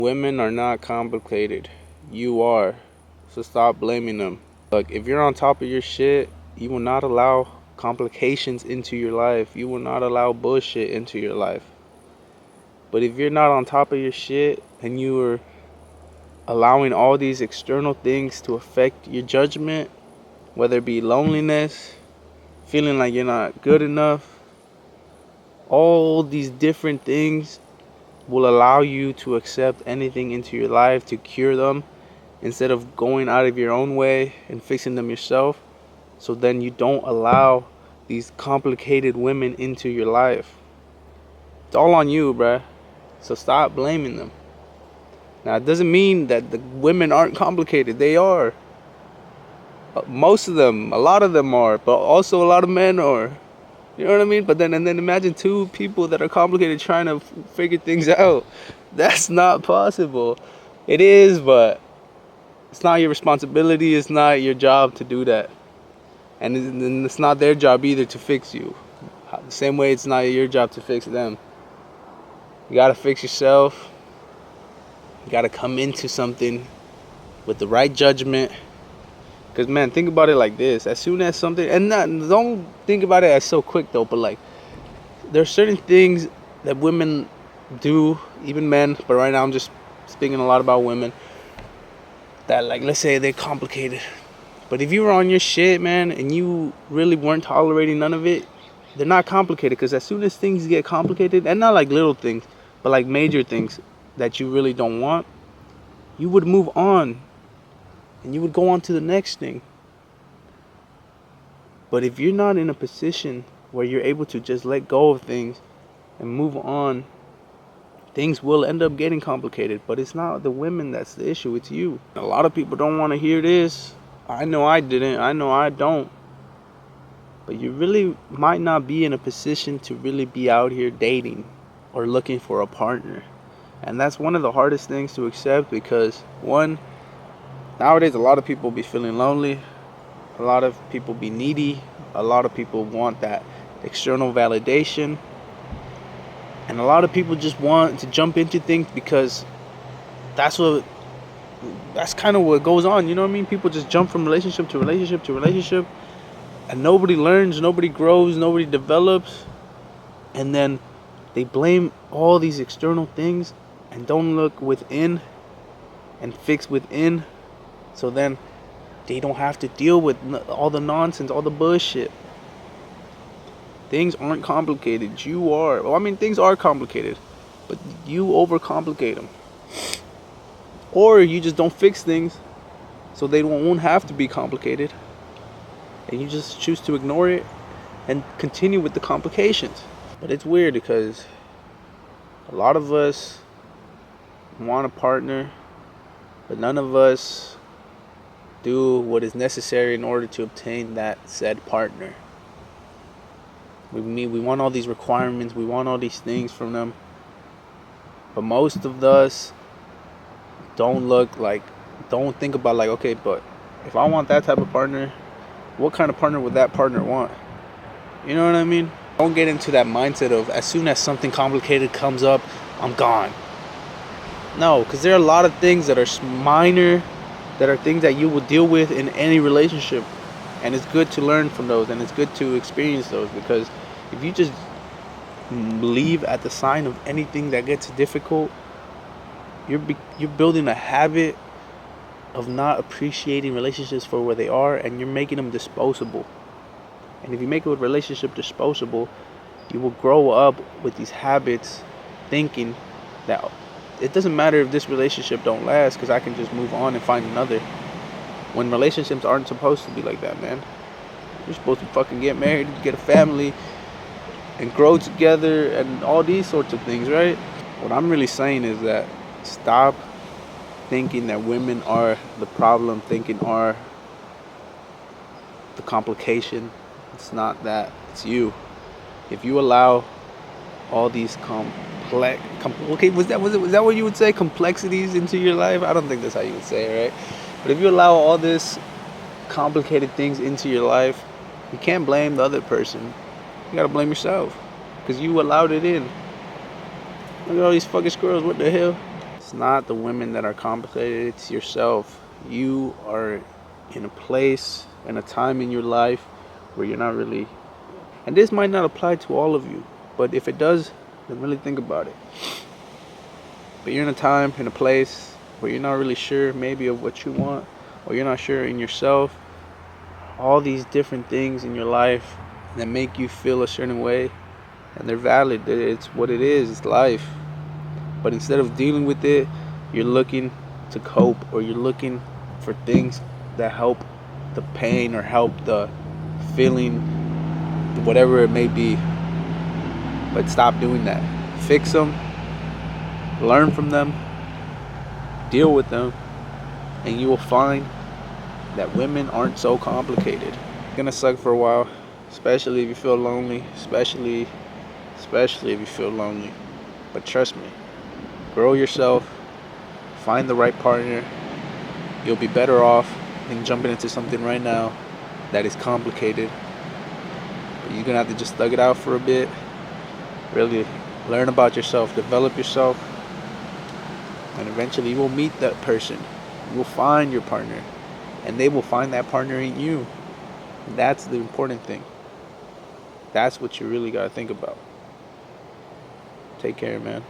Women are not complicated. You are. So stop blaming them. Look, if you're on top of your shit, you will not allow complications into your life. You will not allow bullshit into your life. But if you're not on top of your shit and you are allowing all these external things to affect your judgment, whether it be loneliness, feeling like you're not good enough, all these different things will allow you to accept anything into your life to cure them instead of going out of your own way and fixing them yourself. So then you don't allow these complicated women into your life. It's all on you, bruh. So stop blaming them. Now, it doesn't mean that the women aren't complicated. They are. Most of them, a lot of them are, but also a lot of men are. You know what I mean? But then imagine two people that are complicated trying to figure things out. That's not possible. It is, but it's not your responsibility. It's not your job to do that. And it's not their job either to fix you. The same way it's not your job to fix them. You gotta fix yourself. You gotta come into something with the right judgment. Because, man, think about it like this. As soon as something, don't think about it as so quick, though, but, like, there are certain things that women do, even men, but right now I'm just speaking a lot about women, that, like, let's say they're complicated. But if you were on your shit, man, and you really weren't tolerating none of it, they're not complicated. Because as soon as things get complicated, and not like little things, but like major things that you really don't want, you would move on. And you would go on to the next thing. But if you're not in a position where you're able to just let go of things and move on, things will end up getting complicated. But it's not the women that's the issue, it's you. A lot of people don't want to hear this. I know I didn't. I know I don't. But you really might not be in a position to really be out here dating or looking for a partner. And that's one of the hardest things to accept because, one, nowadays a lot of people be feeling lonely. A lot of people be needy. A lot of people want that external validation. And a lot of people just want to jump into things because that's kind of what goes on. You know what I mean? People just jump from relationship to relationship to relationship. And nobody learns, nobody grows, nobody develops. And then they blame all these external things and don't look within and fix within. So then they don't have to deal with all the nonsense, all the bullshit. Things aren't complicated. You are. Well, I mean, things are complicated, but you overcomplicate them. Or you just don't fix things so they won't have to be complicated. And you just choose to ignore it and continue with the complications. But it's weird because a lot of us want a partner, but none of us do what is necessary in order to obtain that said partner. We want all these requirements, we want all these things from them, but most of us don't think about like, okay, but if I want that type of partner, what kind of partner would that partner want? You know what I mean? Don't get into that mindset of as soon as something complicated comes up, I'm gone. No, because there are a lot of things that are minor, that are things that you will deal with in any relationship. And it's good to learn from those, and it's good to experience those, because if you just leave at the sign of anything that gets difficult, you're building a habit of not appreciating relationships for where they are, and you're making them disposable. And if you make a relationship disposable, you will grow up with these habits thinking that it doesn't matter if this relationship don't last because I can just move on and find another. When relationships aren't supposed to be like that, man. You're supposed to fucking get married, get a family, and grow together and all these sorts of things, right? What I'm really saying is that stop thinking that women are the problem, thinking are the complication. It's not that. It's you. If you allow all these was that what you would say? Complexities into your life? I don't think that's how you would say it, right? But if you allow all this complicated things into your life, you can't blame the other person. You gotta blame yourself because you allowed it in. Look at all these fucking squirrels. What the hell? It's not the women that are complicated, it's yourself. You are in a place and a time in your life where you're not really, and this might not apply to all of you, but if it does, then really think about it. But you're in a time, in a place where you're not really sure maybe of what you want, or you're not sure in yourself. All these different things in your life that make you feel a certain way, and they're valid. It's what it is, it's life. But instead of dealing with it, you're looking to cope, or you're looking for things that help the pain or help the feeling, whatever it may be. But stop doing that. Fix them, learn from them, deal with them, and you will find that women aren't so complicated. It's gonna suck for a while, especially if you feel lonely, especially if you feel lonely. But trust me, grow yourself, find the right partner. You'll be better off than jumping into something right now that is complicated. But you're gonna have to just thug it out for a bit, really learn about yourself, develop yourself, and eventually you will meet that person. You will find your partner, and they will find that partner in you. That's the important thing. That's what you really gotta think about. Take care, man.